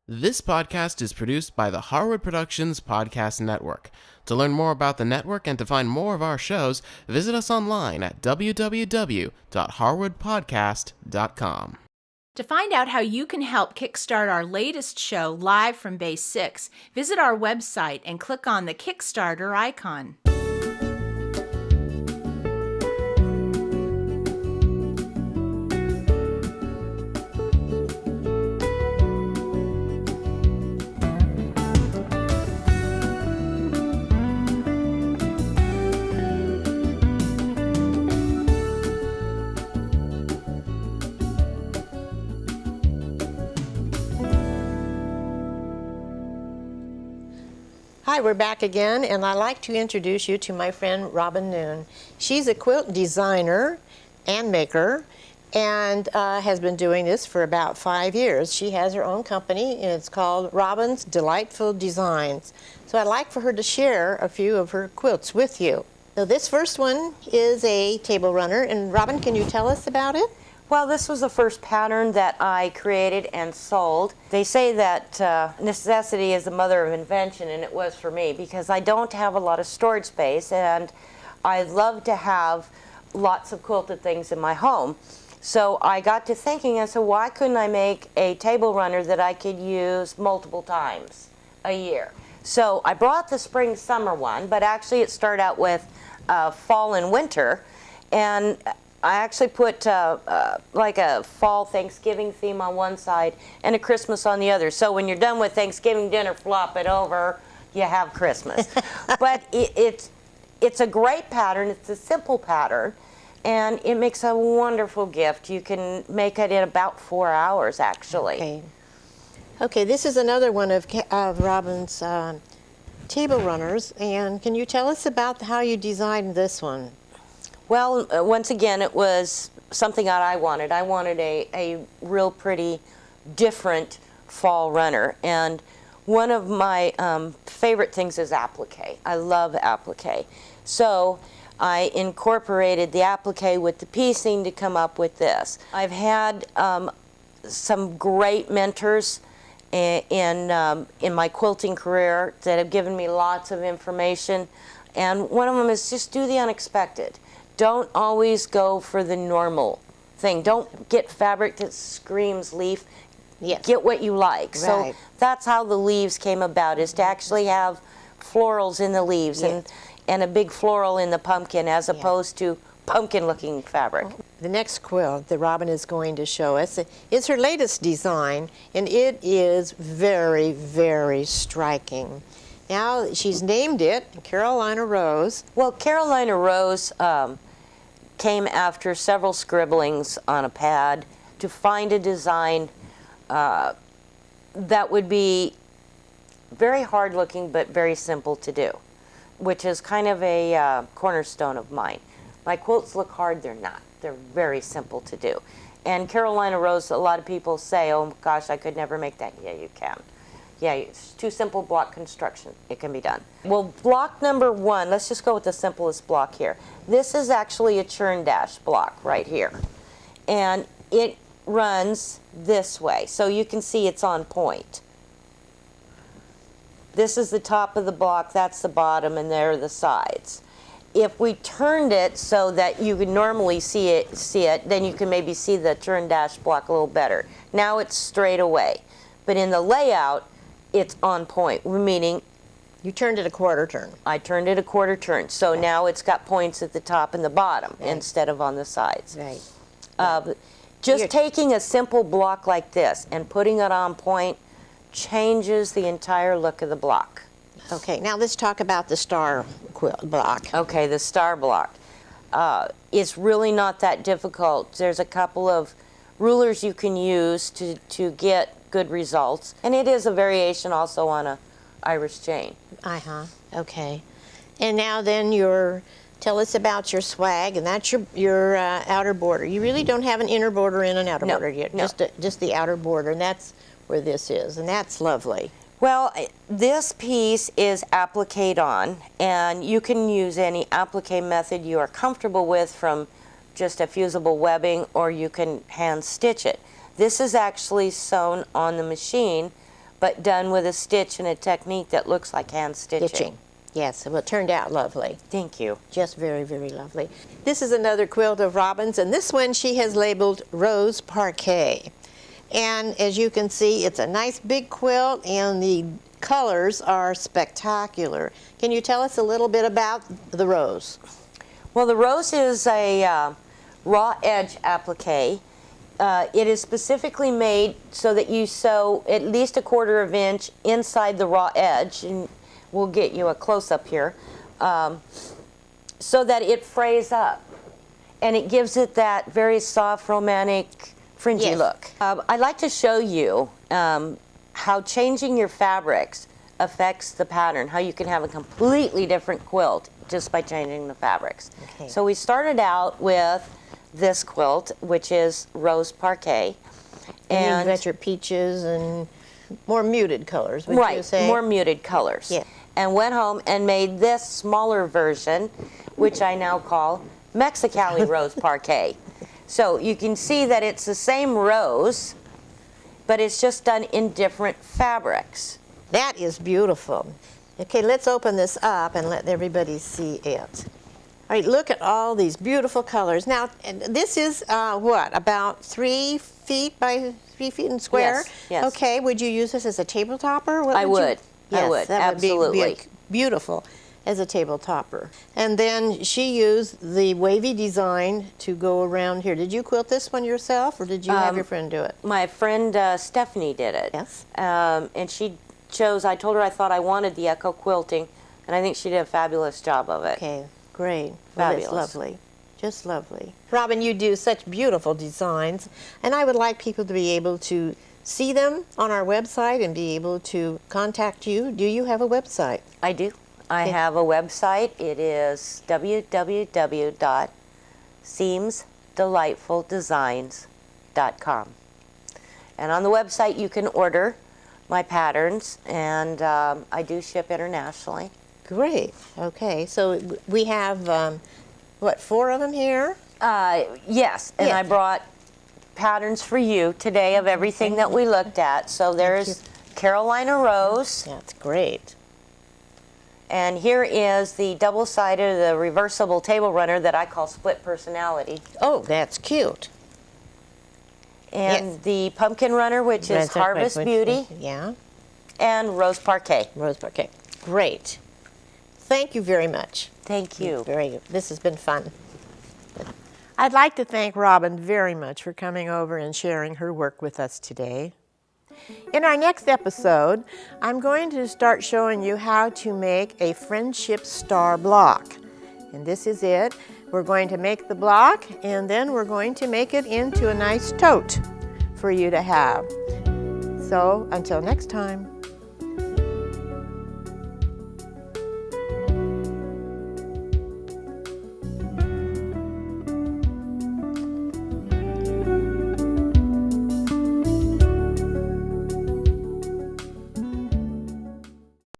This podcast is produced by the Harwood Productions Podcast Network. To learn more about the network and to find more of our shows, visit us online at www.harwoodpodcast.com. To find out how you can help kickstart our latest show live from Base 6, visit our website and click on the Kickstarter icon. Hi, we're back again, and I'd like to introduce you to my friend Robin Nuhn. She's a quilt designer and maker and has been doing this for about 5 years. She has her own company, and it's called Robin's Delightful Designs. So I'd like for her to share a few of her quilts with you. So this first one is a table runner, and Robin, can you tell us about it? Well, this was the first pattern that I created and sold. They say that necessity is the mother of invention, and it was for me because I don't have a lot of storage space, and I love to have lots of quilted things in my home. So I got to thinking, and so why couldn't I make a table runner that I could use multiple times a year? So I brought the spring-summer one, but actually it started out with fall and winter, and I actually put like a fall Thanksgiving theme on one side and a Christmas on the other. So when you're done with Thanksgiving dinner, flop it over, you have Christmas. But it's a great pattern. It's a simple pattern, and it makes a wonderful gift. You can make it in about 4 hours, actually. Okay, this is another one of Robin's table runners, and can you tell us about how you designed this one? Well, once again, it was something that I wanted. I wanted a real pretty, different fall runner. And one of my favorite things is applique. I love applique. So I incorporated the applique with the piecing to come up with this. I've had some great mentors in my quilting career that have given me lots of information. And one of them is just do the unexpected. Don't always go for the normal thing. Don't get fabric that screams leaf. Yes. Get what you like. Right. So that's how the leaves came about, is to actually have florals in the leaves. Yes. and a big floral in the pumpkin as opposed to pumpkin-looking fabric. The next quilt that Robin is going to show us is her latest design, and it is very, very striking. Now, she's named it Carolina Rose. Well, Carolina Rose came after several scribblings on a pad to find a design that would be very hard-looking but very simple to do, which is kind of a cornerstone of mine. My quilts look hard, they're not. They're very simple to do. And Carolina Rose, a lot of people say, oh gosh, I could never make that. Yeah, you can. Yeah, it's too simple block construction. It can be done. Well, block number one, let's just go with the simplest block here. This is actually a churn dash block right here. And it runs this way, so you can see it's on point. This is the top of the block, that's the bottom, and there are the sides. If we turned it so that you could normally see it, then you can maybe see the churn dash block a little better. Now it's straight away. But in the layout, it's on point, meaning You turned it a quarter turn. I turned it a quarter turn. So now it's got points at the top and the bottom instead of on the sides. Right. Just taking a simple block like this and putting it on point changes the entire look of the block. Okay, now let's talk about the star quilt block. Okay, the star block. It's really not that difficult. There's a couple of rulers you can use to get good results. And it is a variation also on a Irish chain. Okay. And now then tell us about your swag, and that's your outer border. You really don't have an inner border and an outer border yet. No. Just the outer border, and that's where this is, and that's lovely. Well, this piece is appliqued on, and you can use any applique method you are comfortable with, from just a fusible webbing, or you can hand stitch it. This is actually sewn on the machine, but done with a stitch and a technique that looks like hand stitching. Yes, well, it turned out lovely. Thank you. Just very, very lovely. This is another quilt of Robin's, and this one she has labeled Rose Parquet. And as you can see, it's a nice big quilt, and the colors are spectacular. Can you tell us a little bit about the rose? Well, the rose is a raw edge applique. It is specifically made so that you sew at least 1/4 inch inside the raw edge, and we'll get you a close-up here, so that it frays up, and it gives it that very soft, romantic, fringy look. I'd like to show you how changing your fabrics affects the pattern, how you can have a completely different quilt just by changing the fabrics. Okay. So we started out with this quilt, which is Rose Parquet. And you've got your peaches and more muted colors, would you say? Right, more muted colors. Yeah. And went home and made this smaller version, which I now call Mexicali Rose Parquet. So you can see that it's the same rose, but it's just done in different fabrics. That is beautiful. Okay, let's open this up and let everybody see it. All right, look at all these beautiful colors. Now, this is what, about 3 feet by 3 feet in square? Yes, yes. Okay, would you use this as a table topper? What I would. Yes, I would, that absolutely. would be beautiful as a table topper. And then she used the wavy design to go around here. Did you quilt this one yourself, or did you have your friend do it? My friend Stephanie did it. Yes. And she chose, I told her I thought I wanted the echo quilting, and I think she did a fabulous job of it. Okay, great. Well, Fabulous. that's lovely. Just lovely. Robin, you do such beautiful designs, and I would like people to be able to see them on our website and be able to contact you. Do you have a website? I do. I have a website. It is www.seamsdelightfuldesigns.com. And on the website you can order my patterns, and I do ship internationally. Great. Okay, so we have, what, 4 of them here? Yes, and Yes. I brought patterns for you today of everything that we looked at. So there's Carolina Rose, That's great. and here is the double-sided, the reversible table runner that I call split personality. Oh, that's cute. And Yes. the pumpkin runner, which is Harvest Beauty, Yeah, and Rose Parquet. Rose Parquet. Great. Thank you very much. Thank you. Very good. This has been fun. I'd like to thank Robin very much for coming over and sharing her work with us today. In our next episode, I'm going to start showing you how to make a friendship star block. And this is it. We're going to make the block, and then we're going to make it into a nice tote for you to have. So until next time.